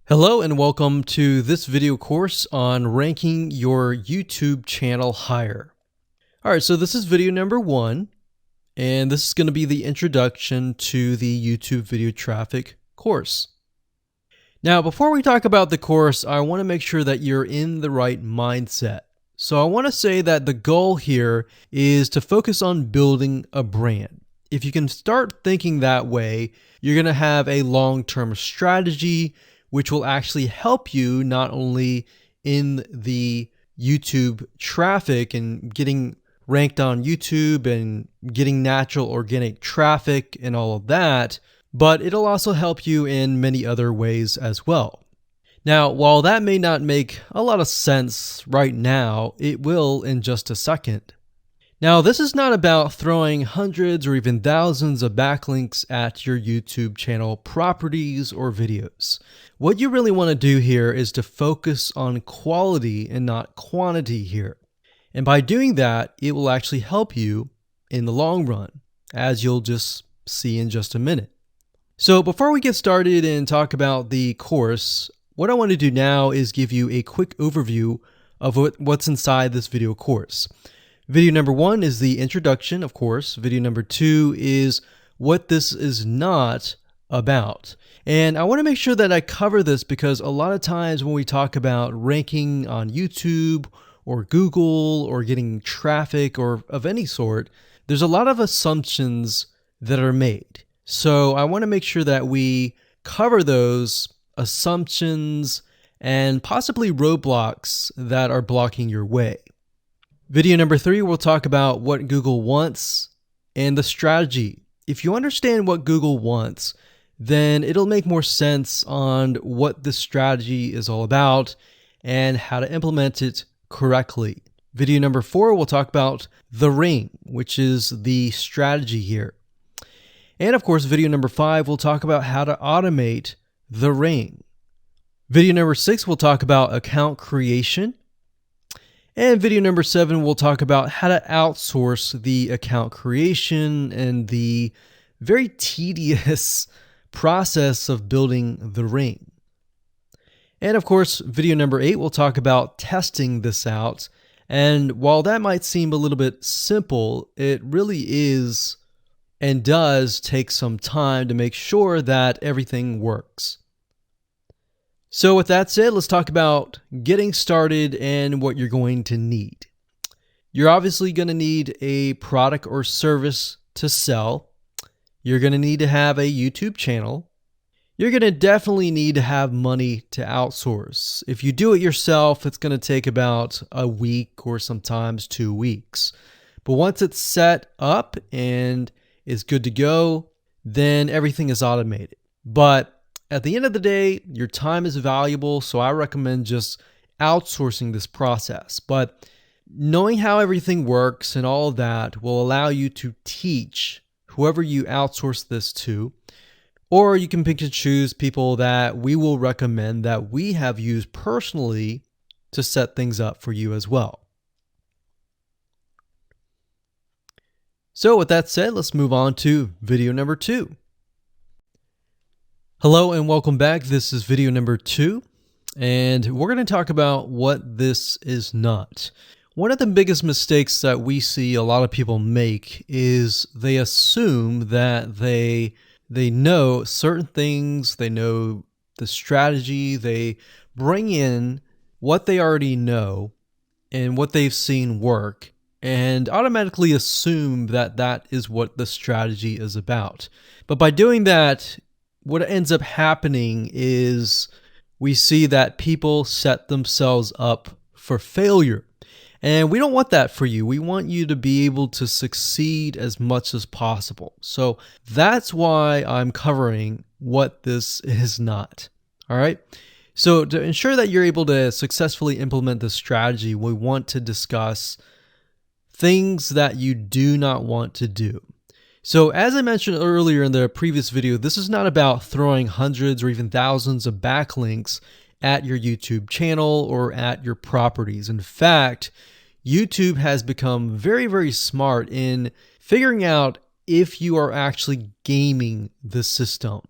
Hello and welcome to this video course on ranking your YouTube channel higher. All right, so this is video number 1, and this is going to be the introduction to the YouTube video traffic course. Now, before we talk about the course, I want to make sure that you're in the right mindset. So I want to say that the goal here is to focus on building a brand. If you can start thinking that way, you're going to have a long-term strategy which will actually help you not only in the YouTube traffic and getting ranked on YouTube and getting natural organic traffic and all of that, but it'll also help you in many other ways as well. Now, while that may not make a lot of sense right now, it will in just a second. Now, this is not about throwing hundreds or even thousands of backlinks at your YouTube channel properties or videos. What you really want to do here is to focus on quality and not quantity here. And by doing that, it will actually help you in the long run, as you'll just see in just a minute. So before we get started and talk about the course, what I want to do now is give you a quick overview of what's inside this video course. Video number 1 is the introduction, of course. Video number 2 is what this is not about. And I want to make sure that I cover this because a lot of times when we talk about ranking on YouTube or Google or getting traffic or of any sort, there's a lot of assumptions that are made. So I want to make sure that we cover those assumptions and possibly roadblocks that are blocking your way. Video number 3, we'll talk about what Google wants and the strategy. If you understand what Google wants, then it'll make more sense on what the strategy is all about and how to implement it correctly. Video number 4, we'll talk about the ring, which is the strategy here. And of course, video number 5, we'll talk about how to automate the ring. Video number 6, we'll talk about account creation. And video number 7, we'll talk about how to outsource the account creation and the very tedious process of building the ring. And of course, video number 8, we'll talk about testing this out. And while that might seem a little bit simple, it really is and does take some time to make sure that everything works. So with that said, let's talk about getting started and what you're going to need. You're obviously going to need a product or service to sell. You're going to need to have a YouTube channel. You're going to definitely need to have money to outsource. If you do it yourself, it's going to take about a week or sometimes 2 weeks. But once it's set up and is good to go, then everything is automated. But at the end of the day, your time is valuable, so I recommend just outsourcing this process. But knowing how everything works and all of that will allow you to teach whoever you outsource this to, or you can pick and choose people that we will recommend that we have used personally to set things up for you as well. So with that said, let's move on to video number 2. Hello and welcome back. This is video number 2, and we're going to talk about what this is not. One of the biggest mistakes that we see a lot of people make is they assume that they know certain things, they know the strategy, they bring in what they already know and what they've seen work, and automatically assume that that is what the strategy is about. But by doing that, what ends up happening is we see that people set themselves up for failure. And we don't want that for you. We want you to be able to succeed as much as possible. So that's why I'm covering what this is not. All right. So to ensure that you're able to successfully implement this strategy, we want to discuss things that you do not want to do. So as I mentioned earlier in the previous video, this is not about throwing hundreds or even thousands of backlinks at your YouTube channel or at your properties. In fact, YouTube has become very, very smart in figuring out if you are actually gaming the system.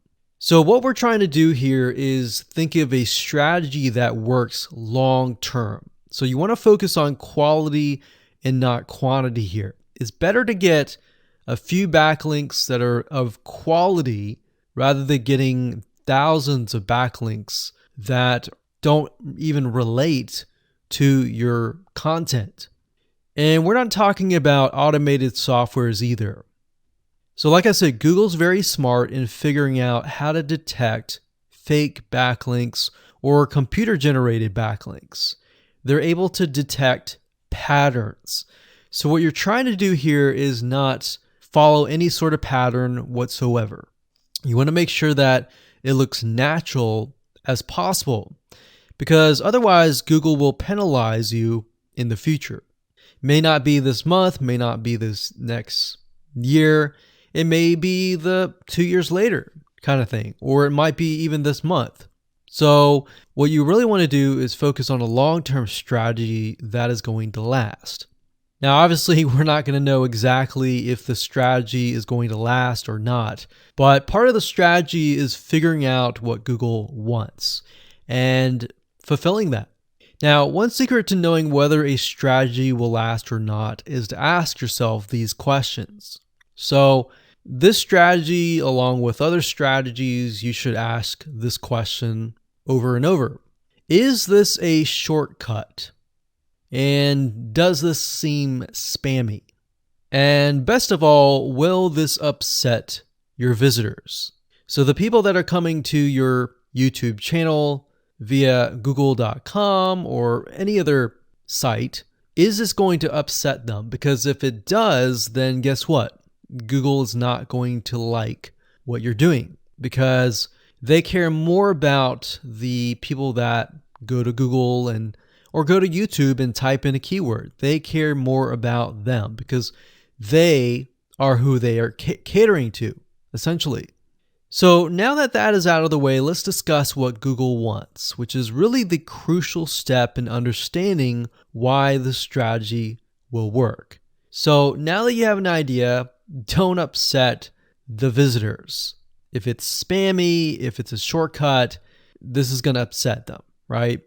So what we're trying to do here is think of a strategy that works long term. So you want to focus on quality and not quantity here. It's better to get a few backlinks that are of quality rather than getting thousands of backlinks that don't even relate to your content. And we're not talking about automated softwares either. So like I said, Google's very smart in figuring out how to detect fake backlinks or computer-generated backlinks. They're able to detect patterns. So what you're trying to do here is not follow any sort of pattern whatsoever. You want to make sure that it looks natural as possible, because otherwise Google will penalize you in the future. May not be this month, may not be this next year. It may be the 2 years later kind of thing, or it might be even this month. So what you really want to do is focus on a long-term strategy that is going to last. Now, obviously, we're not going to know exactly if the strategy is going to last or not, but part of the strategy is figuring out what Google wants and fulfilling that. Now, one secret to knowing whether a strategy will last or not is to ask yourself these questions. So this strategy, along with other strategies, you should ask this question over and over. Is this a shortcut? And does this seem spammy? And best of all, will this upset your visitors? So the people that are coming to your YouTube channel via google.com or any other site, is this going to upset them? Because if it does, then guess what? Google is not going to like what you're doing, because they care more about the people that go to Google or go to YouTube and type in a keyword. They care more about them because they are who they are catering to, essentially. So now that that is out of the way, let's discuss what Google wants, which is really the crucial step in understanding why the strategy will work. So now that you have an idea, don't upset the visitors. If it's spammy, if it's a shortcut, this is going to upset them, right?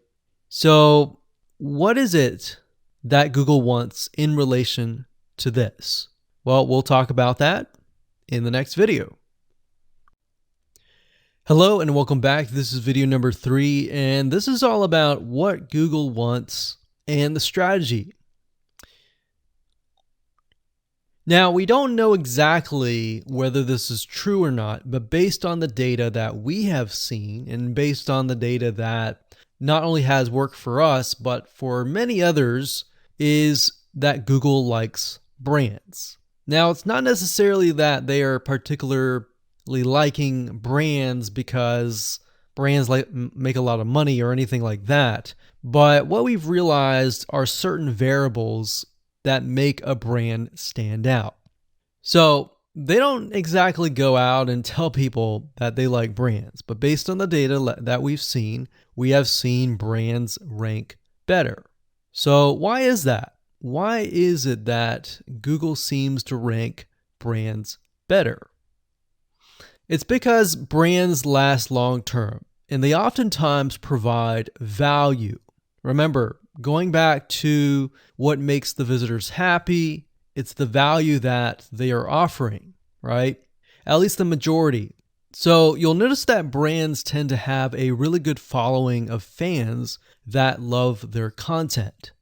So what is it that Google wants in relation to this? Well, we'll talk about that in the next video. Hello and welcome back. This is video number 3, and this is all about what Google wants and the strategy. Now, we don't know exactly whether this is true or not, but based on the data that we have seen and based on the data that not only has worked for us, but for many others, is that Google likes brands. Now, it's not necessarily that they are particularly liking brands because brands make a lot of money or anything like that, but what we've realized are certain variables that make a brand stand out. So they don't exactly go out and tell people that they like brands, but based on the data that we've seen, we have seen brands rank better. So why is that? Why is it that Google seems to rank brands better? It's because brands last long term, and they oftentimes provide value. Remember, going back to what makes the visitors happy, it's the value that they are offering, right? At least the majority. So you'll notice that brands tend to have a really good following of fans that love their content.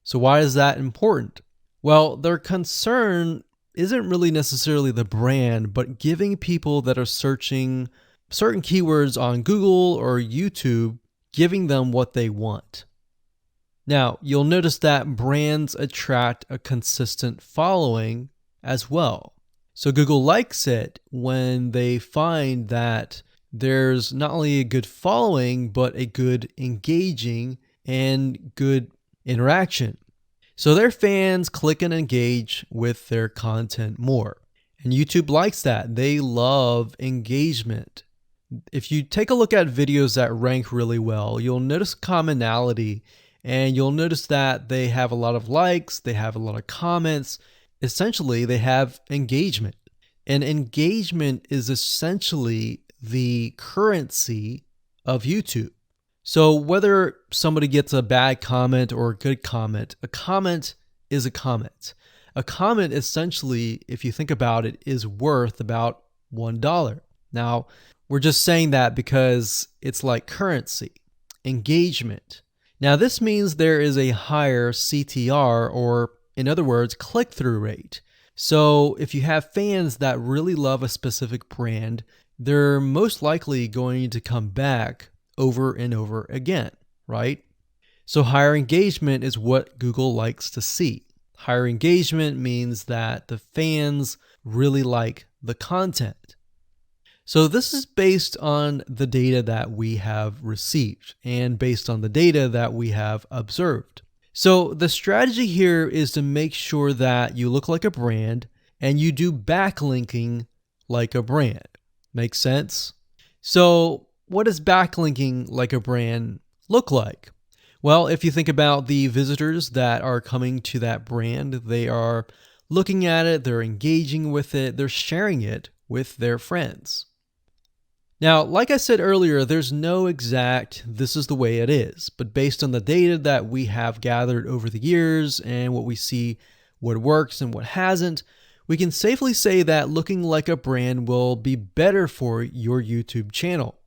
So why is that important? Well, their concern isn't really necessarily the brand, but giving people that are searching certain keywords on Google or YouTube, giving them what they want. Now, you'll notice that brands attract a consistent following as well. So Google likes it when they find that there's not only a good following, but a good engaging and good interaction. So their fans click and engage with their content more. And YouTube likes that. They love engagement. If you take a look at videos that rank really well, you'll notice commonality. And you'll notice that they have a lot of likes, they have a lot of comments. Essentially, they have engagement. And engagement is essentially the currency of YouTube. So whether somebody gets a bad comment or a good comment, a comment is a comment. A comment essentially, if you think about it, is worth about $1. Now, we're just saying that because it's like currency, engagement. Now, this means there is a higher CTR, or in other words, click-through rate. So if you have fans that really love a specific brand, they're most likely going to come back over and over again, right? So higher engagement is what Google likes to see. Higher engagement means that the fans really like the content. So this is based on the data that we have received and based on the data that we have observed. So the strategy here is to make sure that you look like a brand and you do backlinking like a brand. Make sense? So what does backlinking like a brand look like? Well, if you think about the visitors that are coming to that brand, they are looking at it, they're engaging with it, they're sharing it with their friends. Now, like I said earlier, there's no exact this is the way it is, but based on the data that we have gathered over the years and what we see what works and what hasn't, we can safely say that looking like a brand will be better for your YouTube channel.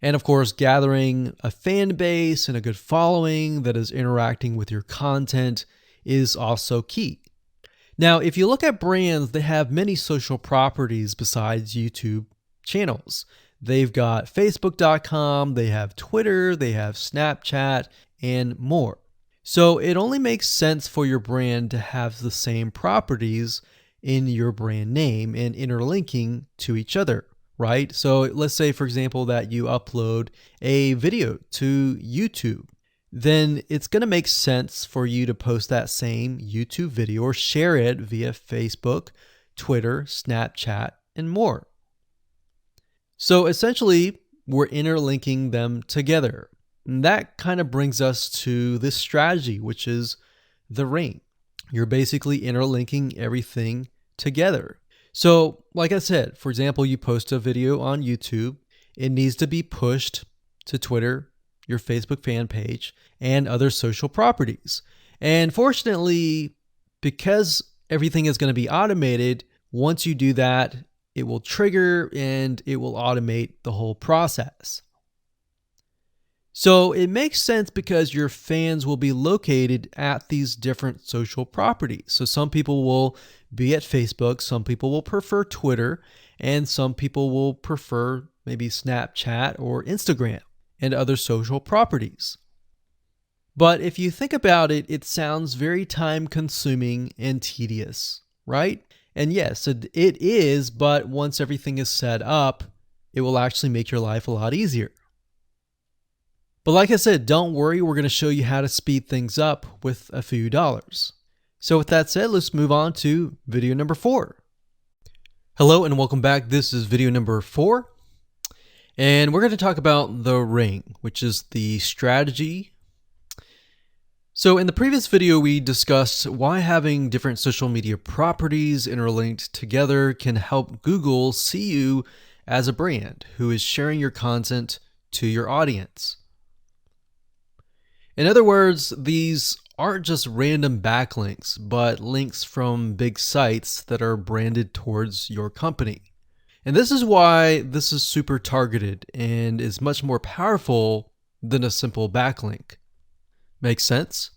And of course, gathering a fan base and a good following that is interacting with your content is also key. Now, if you look at brands, they have many social properties besides YouTube channels. They've got Facebook.com, they have Twitter, they have Snapchat, and more. So it only makes sense for your brand to have the same properties in your brand name and interlinking to each other, right? So let's say, for example, that you upload a video to YouTube. Then it's going to make sense for you to post that same YouTube video or share it via Facebook, Twitter, Snapchat, and more. So essentially, we're interlinking them together. And that kind of brings us to this strategy, which is the ring. You're basically interlinking everything together. So like I said, for example, you post a video on YouTube, it needs to be pushed to Twitter, your Facebook fan page, and other social properties. And fortunately, because everything is going to be automated, once you do that, it will trigger and it will automate the whole process. So it makes sense because your fans will be located at these different social properties. So some people will be at Facebook, some people will prefer Twitter, and some people will prefer maybe Snapchat or Instagram and other social properties. But if you think about it, it sounds very time consuming and tedious, right? And yes, it is, but once everything is set up, it will actually make your life a lot easier. But like I said, don't worry, we're going to show you how to speed things up with a few dollars. So with that said, let's move on to video number 4. Hello and welcome back. This is video number 4. And we're going to talk about the ring, which is the strategy. So in the previous video, we discussed why having different social media properties interlinked together can help Google see you as a brand who is sharing your content to your audience. In other words, these aren't just random backlinks, but links from big sites that are branded towards your company. And this is why this is super targeted and is much more powerful than a simple backlink. Makes sense?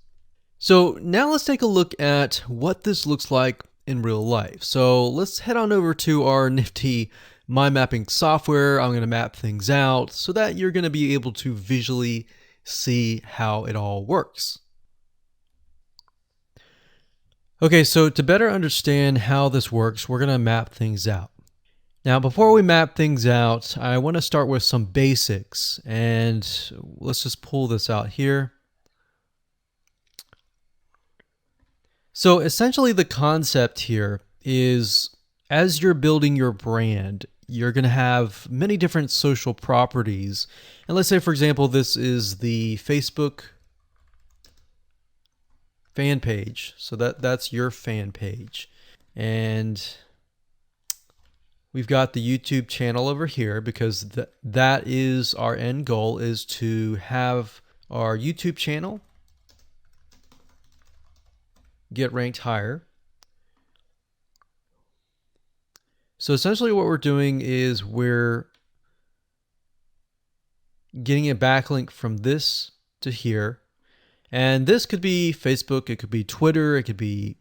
So now let's take a look at what this looks like in real life. So let's head on over to our nifty mind mapping software. I'm going to map things out so that you're going to be able to visually see how it all works. Okay, so to better understand how this works, we're going to map things out. Now, before we map things out, I want to start with some basics, and let's just pull this out here. So essentially the concept here is as you're building your brand, you're going to have many different social properties. And let's say, for example, this is the Facebook fan page. So that's your fan page. And We've got the YouTube channel over here because that is our end goal, is to have our YouTube channel get ranked higher. So essentially what we're doing is we're getting a backlink from this to here. And this could be Facebook, it could be Twitter, it could be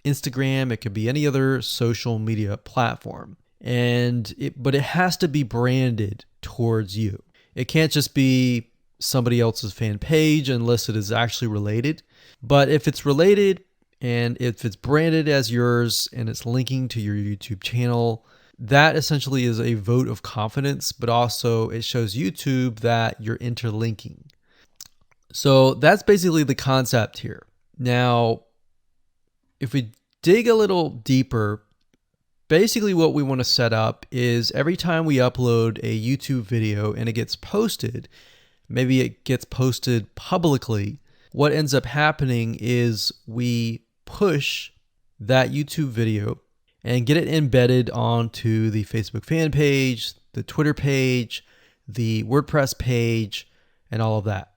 Instagram, it could be any other social media platform. But it has to be branded towards you. It can't just be somebody else's fan page unless it is actually related. But if it's related and if it's branded as yours and it's linking to your YouTube channel, that essentially is a vote of confidence, but also it shows YouTube that you're interlinking. So that's basically the concept here. Now, if we dig a little deeper, basically what we want to set up is every time we upload a YouTube video and it gets posted, maybe it gets posted publicly, what ends up happening is we push that YouTube video and get it embedded onto the Facebook fan page, the Twitter page, the WordPress page, and all of that.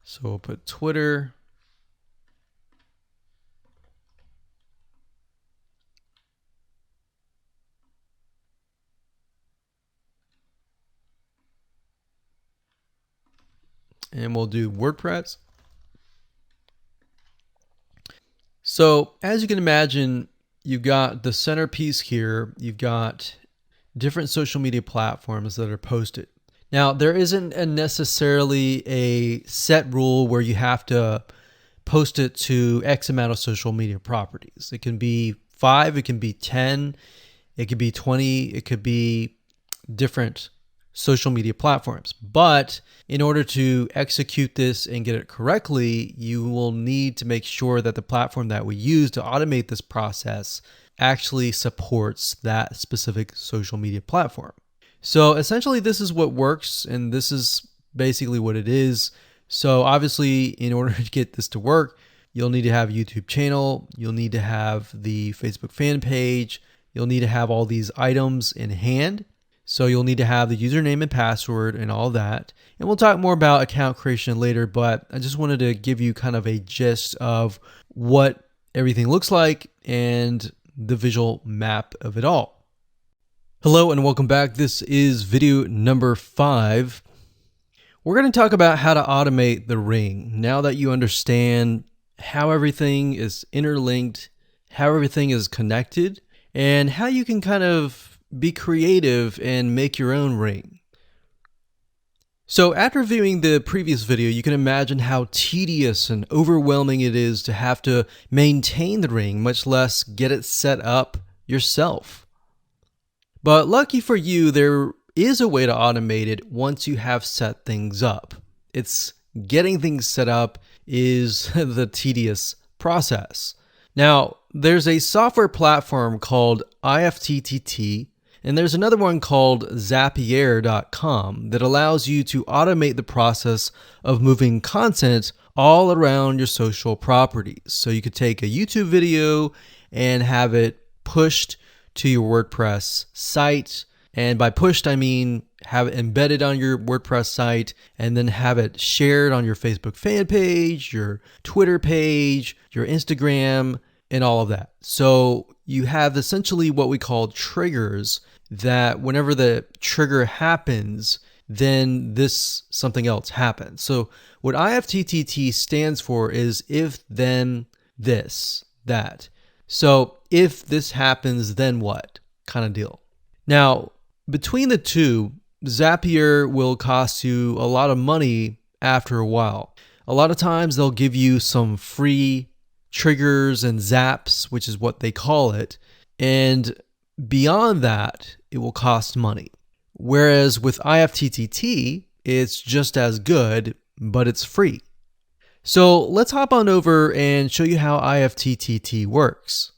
So we'll put Twitter. And we'll do WordPress. So as you can imagine, you've got the centerpiece here. You've got different social media platforms that are posted. Now, there isn't necessarily a set rule where you have to post it to X amount of social media properties. It can be 5, it can be 10, it could be 20, it could be different social media platforms. But in order to execute this and get it correctly, you will need to make sure that the platform that we use to automate this process actually supports that specific social media platform. So essentially this is what works, and this is basically what it is. So obviously in order to get this to work, you'll need to have a YouTube channel, you'll need to have the Facebook fan page, you'll need to have all these items in hand. So you'll need to have the username and password and all that. And we'll talk more about account creation later, but I just wanted to give you kind of a gist of what everything looks like and the visual map of it all. Hello and welcome back. This is video number 5. We're going to talk about how to automate the ring. Now that you understand how everything is interlinked, how everything is connected, and how you can kind of be creative and make your own ring. So after viewing the previous video, you can imagine how tedious and overwhelming it is to have to maintain the ring, much less get it set up yourself. But lucky for you, there is a way to automate it once you have set things up. It's getting things set up is the tedious process. Now, there's a software platform called IFTTT, and there's another one called Zapier.com that allows you to automate the process of moving content all around your social properties. So you could take a YouTube video and have it pushed to your WordPress site. And by pushed, I mean have it embedded on your WordPress site and then have it shared on your Facebook fan page, your Twitter page, your Instagram, and all of that. So you have essentially what we call triggers that whenever the trigger happens, then something else happens. So what IFTTT stands for is if, then, this, that. So if this happens, then what kind of deal. Now, between the two, Zapier will cost you a lot of money after a while. A lot of times they'll give you some free triggers and zaps, which is what they call it. And beyond that, it will cost money. Whereas with IFTTT, it's just as good, but it's free. So let's hop on over and show you how IFTTT works.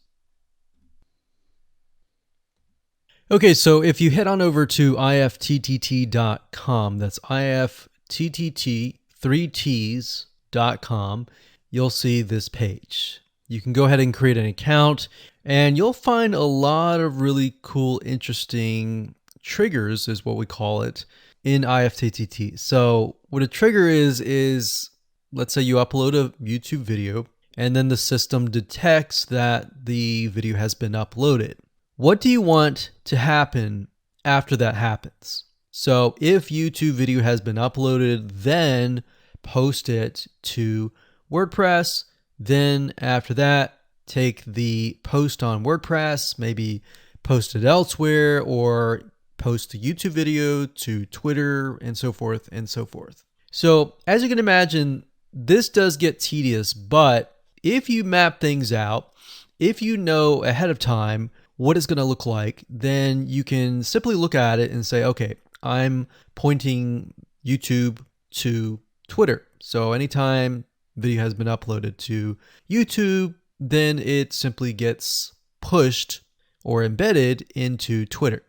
Okay, so if you head on over to ifttt.com, that's ifttt, 3ts.com, you'll see this page. You can go ahead and create an account, and you'll find a lot of really cool, interesting triggers, is what we call it, in ifttt. So what a trigger is let's say you upload a YouTube video, and then the system detects that the video has been uploaded. What do you want to happen after that happens? So if YouTube video has been uploaded, then post it to WordPress. Then after that, take the post on WordPress, maybe post it elsewhere, or post the YouTube video to Twitter, and so forth and so forth. So as you can imagine, this does get tedious, but if you map things out, if you know ahead of time what it's going to look like, then you can simply look at it and say, okay, I'm pointing YouTube to Twitter. So anytime video has been uploaded to YouTube, then it simply gets pushed or embedded into Twitter.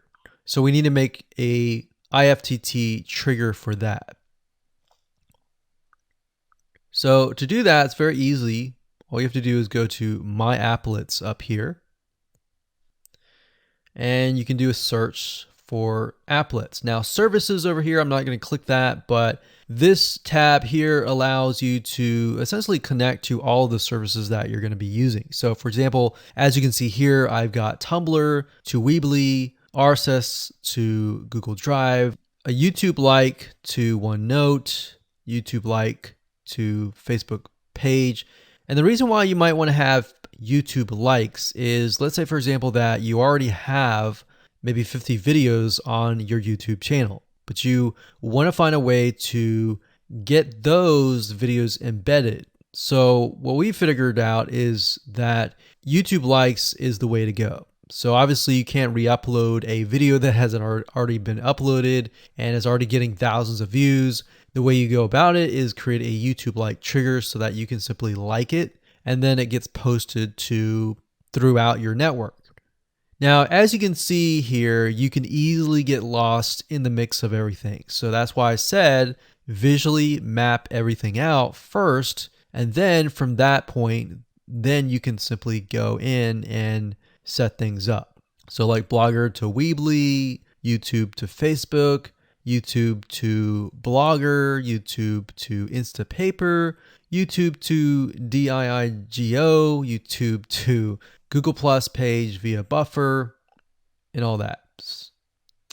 So we need to make a IFTTT trigger for that. So to do that, it's very easy. All you have to do is go to My Applets up here, and you can do a search for applets. Now services over here, I'm not going to click that, but this tab here allows you to essentially connect to all of the services that you're going to be using. So for example, as you can see here, I've got Tumblr to Weebly, RSS to Google Drive, a YouTube like to OneNote, YouTube like to Facebook page. And the reason why you might want to have YouTube likes is, let's say for example that you already have maybe 50 videos on your YouTube channel, but you want to find a way to get those videos embedded. So what we figured out is that YouTube likes is the way to go. So obviously you can't re-upload a video that hasn't already been uploaded and is already getting thousands of views. The way you go about it is create a YouTube like trigger so that you can simply like it, and then it gets posted to throughout your network. Now, as you can see here, you can easily get lost in the mix of everything. So that's why I said visually map everything out first, and then from that point, then you can simply go in and set things up. So like Blogger to Weebly, YouTube to Facebook, YouTube to Blogger, YouTube to Instapaper, YouTube to DIIGO, YouTube to Google Plus page via Buffer, and all that.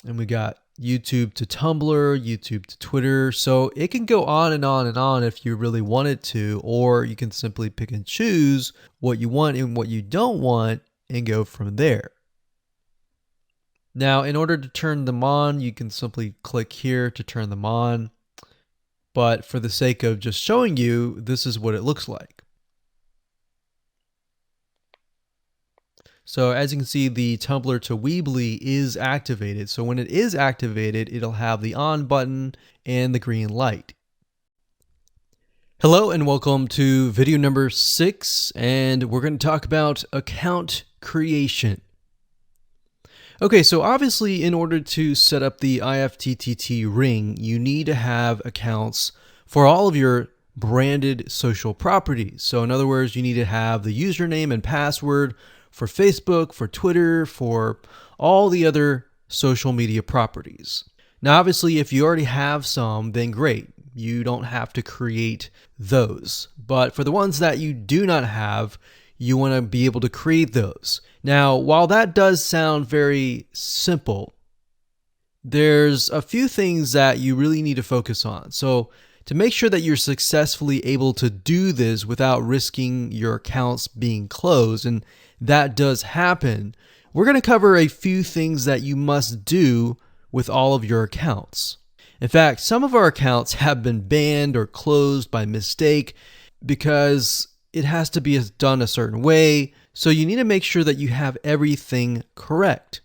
And we got YouTube to Tumblr, YouTube to Twitter. So it can go on and on and on if you really wanted to, or you can simply pick and choose what you want and what you don't want and go from there. Now, in order to turn them on, you can simply click here to turn them on. But for the sake of just showing you, this is what it looks like. So as you can see, the Tumblr to Weebly is activated. So when it is activated, it'll have the on button and the green light. Hello and welcome to video number 6, and we're going to talk about account creation. Okay, so obviously in order to set up the IFTTT ring, you need to have accounts for all of your branded social properties. So in other words, you need to have the username and password for Facebook, for Twitter, for all the other social media properties. Now, obviously, if you already have some, then great. You don't have to create those. But for the ones that you do not have, you want to be able to create those. Now, while that does sound very simple, there's a few things that you really need to focus on. So to make sure that you're successfully able to do this without risking your accounts being closed, and that does happen, we're going to cover a few things that you must do with all of your accounts. In fact, some of our accounts have been banned or closed by mistake because it has to be done a certain way. So you need to make sure that you have everything correct.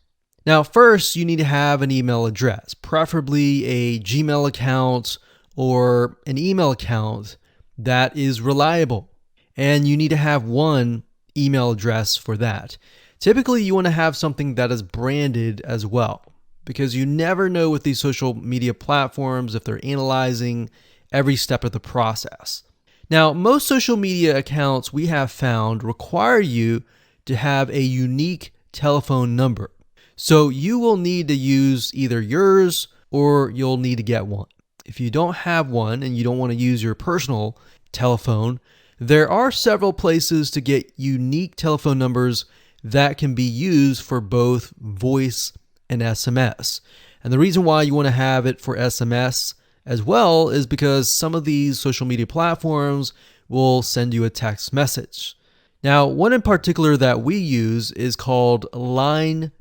Now, first, you need to have an email address, preferably a Gmail account or an email account that is reliable. And you need to have one email address for that. Typically, you want to have something that is branded as well, because you never know with these social media platforms if they're analyzing every step of the process. Now, most social media accounts we have found require you to have a unique telephone number. So you will need to use either yours or you'll need to get one. If you don't have one and you don't want to use your personal telephone, there are several places to get unique telephone numbers that can be used for both voice and SMS. And the reason why you want to have it for SMS as well is because some of these social media platforms will send you a text message. Now, one in particular that we use is called line2.com.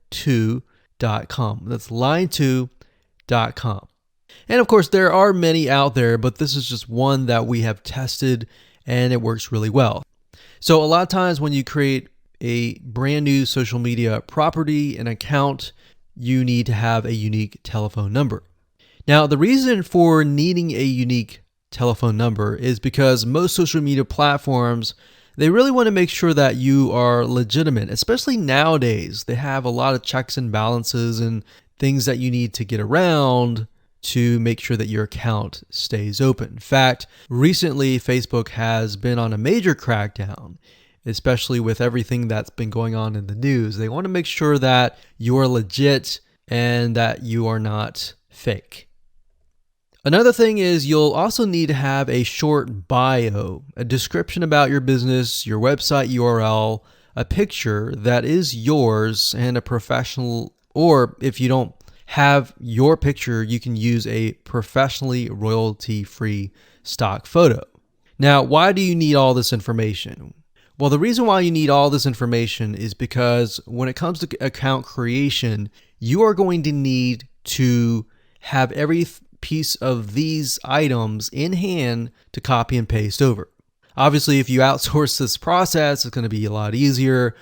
That's line2.com. And of course, there are many out there, but this is just one that we have tested and it works really well. So a lot of times when you create a brand new social media property, an account, you need to have a unique telephone number. Now, the reason for needing a unique telephone number is because most social media platforms, they really want to make sure that you are legitimate, especially nowadays. They have a lot of checks and balances and things that you need to get around to make sure that your account stays open. In fact, recently Facebook has been on a major crackdown, especially with everything that's been going on in the news. They want to make sure that you are legit and that you are not fake. Another thing is you'll also need to have a short bio, a description about your business, your website URL, a picture that is yours, and a professional, or if you don't have your picture, you can use a professionally royalty-free stock photo. Now, why do you need all this information? Well, the reason why you need all this information is because when it comes to account creation, you are going to need to have every piece of these items in hand to copy and paste over. Obviously, if you outsource this process, it's going to be a lot easier.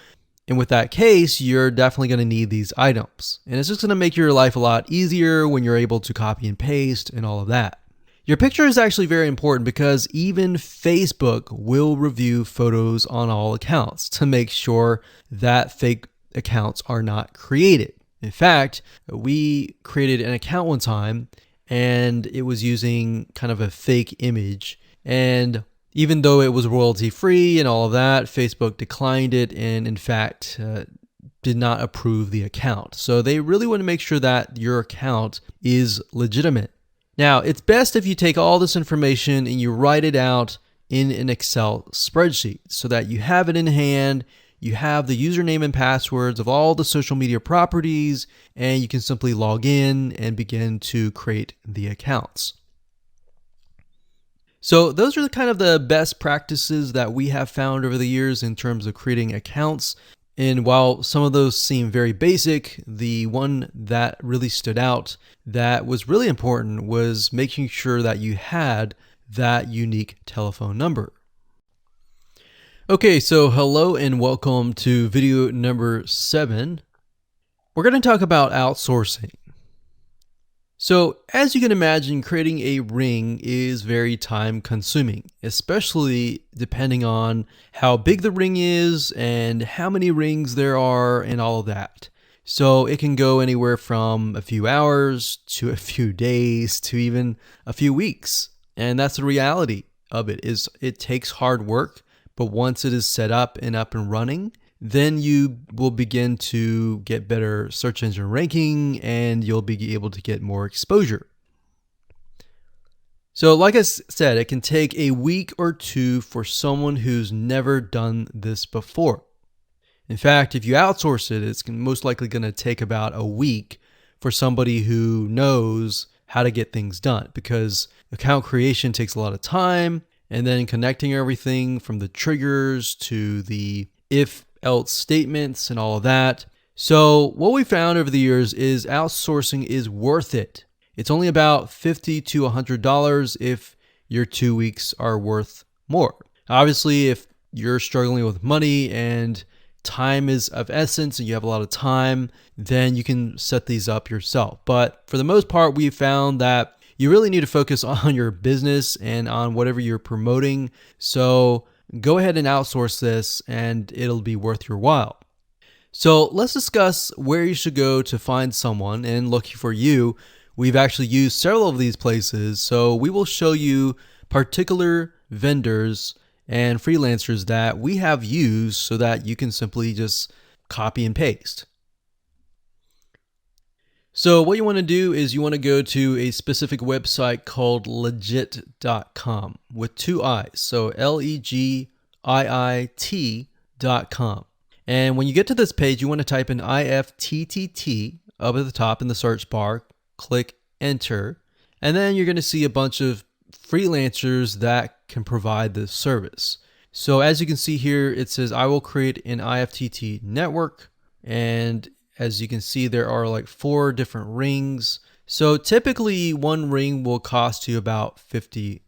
And with that case, you're definitely going to need these items. And it's just going to make your life a lot easier when you're able to copy and paste and all of that. Your picture is actually very important because even Facebook will review photos on all accounts to make sure that fake accounts are not created. In fact, we created an account one time and it was using kind of a fake image. And even though it was royalty free and all of that, Facebook declined it and in fact did not approve the account. So they really want to make sure that your account is legitimate. Now, it's best if you take all this information and you write it out in an Excel spreadsheet so that you have it in hand. You have the username and passwords of all the social media properties, and you can simply log in and begin to create the accounts. So those are kind of the best practices that we have found over the years in terms of creating accounts. And while some of those seem very basic, the one that really stood out that was really important was making sure that you had that unique telephone number. Okay, so hello and welcome to video number 7. We're going to talk about outsourcing. So as you can imagine, creating a ring is very time consuming, especially depending on how big the ring is and how many rings there are and all of that. So it can go anywhere from a few hours to a few days to even a few weeks. And that's the reality of it, is it takes hard work. But once it is set up and running, then you will begin to get better search engine ranking and you'll be able to get more exposure. So like I said, it can take a week or two for someone who's never done this before. In fact, if you outsource it, it's most likely going to take about a week for somebody who knows how to get things done, because account creation takes a lot of time. And then connecting everything from the triggers to the if-else statements and all of that. So what we found over the years is outsourcing is worth it. It's only about $50 to $100 if your 2 weeks are worth more. Obviously, if you're struggling with money and time is of essence and you have a lot of time, then you can set these up yourself. But for the most part, we found that you really need to focus on your business and on whatever you're promoting. So go ahead and outsource this and it'll be worth your while. So let's discuss where you should go to find someone, and lucky for you, we've actually used several of these places. So we will show you particular vendors and freelancers that we have used so that you can simply just copy and paste. So what you want to do is you want to go to a specific website called legit.com with two I's. So LEGIIT.com. And when you get to this page, you want to type in IFTTT up at the top in the search bar, click enter, and then you're going to see a bunch of freelancers that can provide this service. So as you can see here, it says I will create an IFTTT network, and as you can see, there are like 4 different rings. So typically one ring will cost you about $50.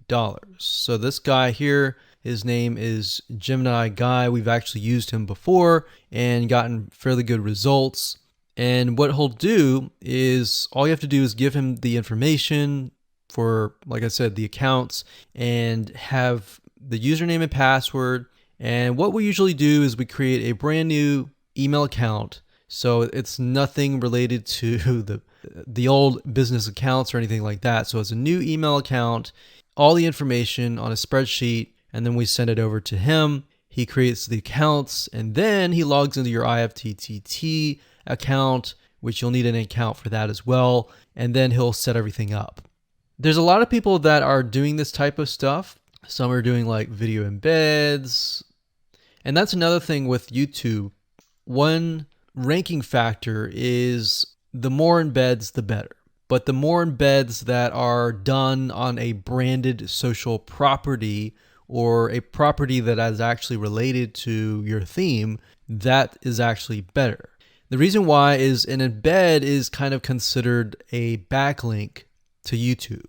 So this guy here, his name is Gemini Guy. We've actually used him before and gotten fairly good results. And what he'll do is all you have to do is give him the information for, like I said, the accounts, and have the username and password. And what we usually do is we create a brand new email account. So it's nothing related to the old business accounts or anything like that. So it's a new email account, all the information on a spreadsheet, and then we send it over to him. He creates the accounts, and then he logs into your IFTTT account, which you'll need an account for that as well, and then he'll set everything up. There's a lot of people that are doing this type of stuff. Some are doing like video embeds, and that's another thing with YouTube. One ranking factor is the more embeds, the better. But the more embeds that are done on a branded social property or a property that is actually related to your theme, that is actually better. The reason why is an embed is kind of considered a backlink to YouTube.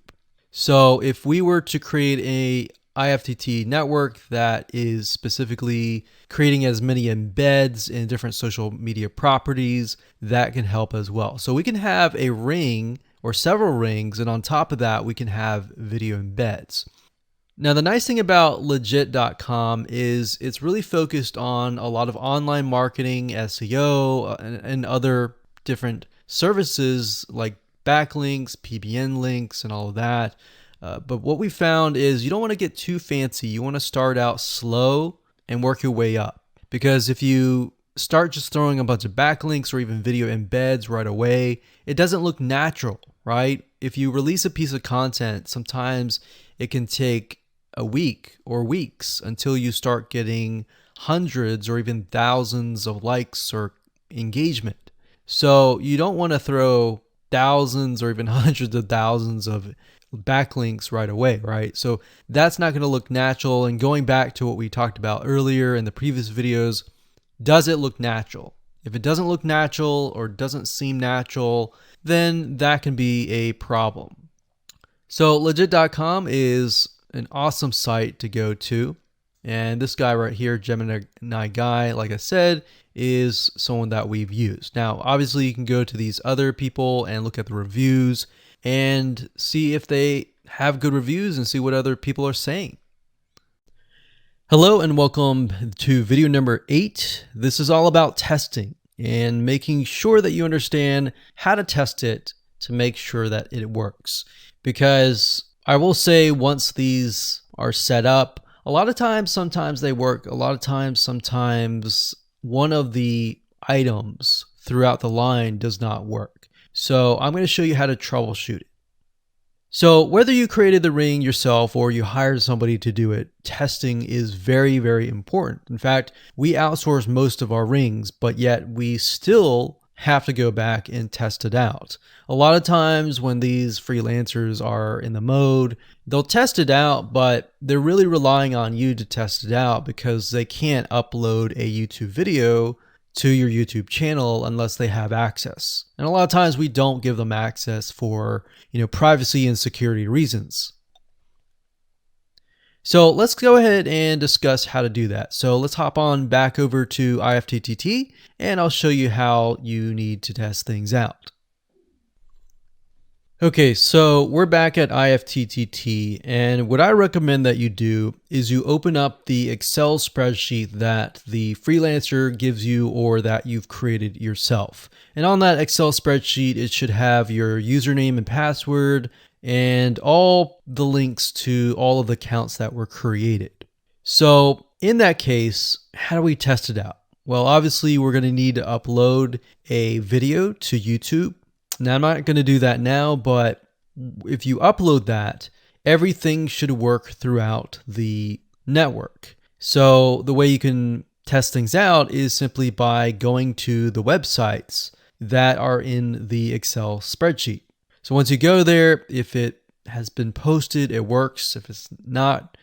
So if we were to create a IFTTT network that is specifically creating as many embeds in different social media properties, that can help as well. So we can have a ring or several rings, and on top of that, we can have video embeds. Now, the nice thing about legit.com is it's really focused on a lot of online marketing, SEO, and other different services like backlinks, PBN links, and all of that. But what we found is you don't want to get too fancy. You want to start out slow and work your way up. Because if you start just throwing a bunch of backlinks or even video embeds right away, it doesn't look natural, right? If you release a piece of content, sometimes it can take a week or weeks until you start getting hundreds or even thousands of likes or engagement. So you don't want to throw thousands or even hundreds of thousands of backlinks right away, right? So that's not going to look natural. And going back to what we talked about earlier in the previous videos, does it look natural? If it doesn't look natural or doesn't seem natural, then that can be a problem. So legit.com is an awesome site to go to. And this guy right here, Gemini Guy, like I said, is someone that we've used. Now, obviously, you can go to these other people and look at the reviews and see if they have good reviews and see what other people are saying. Hello and welcome to video number 8. This is all about testing and making sure that you understand how to test it to make sure that it works. Because I will say once these are set up, a lot of times, sometimes they work. A lot of times, sometimes one of the items throughout the line does not work. So I'm going to show you how to troubleshoot it. So whether you created the ring yourself or you hired somebody to do it, testing is very, very important. In fact, we outsource most of our rings, but yet we still have to go back and test it out. A lot of times when these freelancers are in the mode, they'll test it out, but they're really relying on you to test it out because they can't upload a YouTube video to your YouTube channel unless they have access. And a lot of times we don't give them access for, privacy and security reasons. So let's go ahead and discuss how to do that. So let's hop on back over to IFTTT and I'll show you how you need to test things out. Okay, so we're back at IFTTT, and what I recommend that you do is you open up the Excel spreadsheet that the freelancer gives you or that you've created yourself. And on that Excel spreadsheet, it should have your username and password and all the links to all of the accounts that were created. So in that case, how do we test it out? Well, obviously, we're going to need to upload a video to YouTube. Now, I'm not going to do that now, but if you upload that, everything should work throughout the network. So the way you can test things out is simply by going to the websites that are in the Excel spreadsheet. So once you go there, if it has been posted, it works. If it's not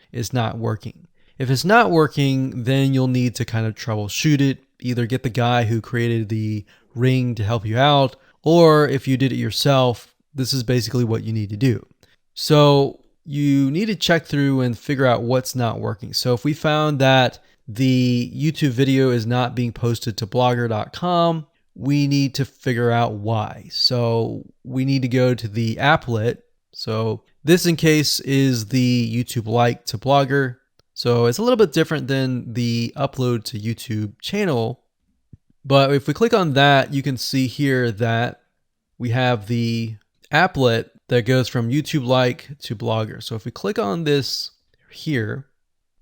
working. If it's not working, then you'll need to kind of troubleshoot it. Either get the guy who created the ring to help you out, or if you did it yourself, this is basically what you need to do. So you need to check through and figure out what's not working. So if we found that the YouTube video is not being posted to blogger.com, we need to figure out why. So we need to go to the applet. So this in case is the YouTube like to Blogger. So it's a little bit different than the upload to YouTube channel. But if we click on that, you can see here that we have the applet that goes from YouTube like to Blogger. So if we click on this here,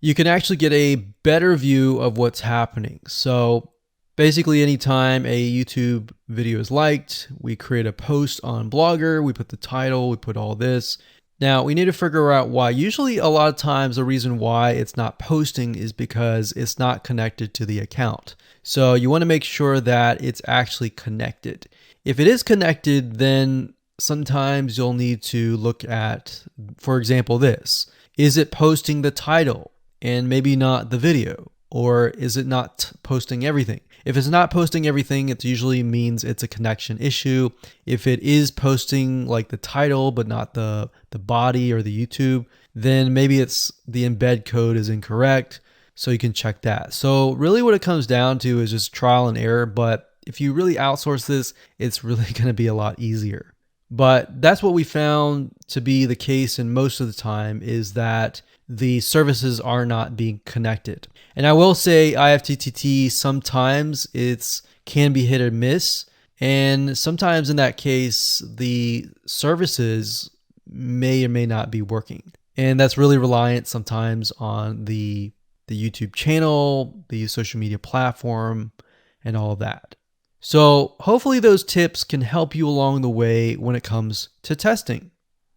you can actually get a better view of what's happening. So basically anytime a YouTube video is liked, we create a post on Blogger, we put the title, we put all this. Now we need to figure out why. Usually a lot of times the reason why it's not posting is because it's not connected to the account. So you want to make sure that it's actually connected. If it is connected, then sometimes you'll need to look at, for example, this. Is it posting the title and maybe not the video? Or is it not posting everything? If it's not posting everything, it usually means it's a connection issue. If it is posting like the title but not the body or the YouTube, then maybe it's the embed code is incorrect. So you can check that. So really what it comes down to is just trial and error. But if you really outsource this, it's really going to be a lot easier. But that's what we found to be the case, and most of the time is that the services are not being connected. And I will say IFTTT, sometimes it's can be hit or miss. And sometimes in that case, the services may or may not be working. And that's really reliant sometimes on the YouTube channel, the social media platform, and all of that. So hopefully those tips can help you along the way when it comes to testing.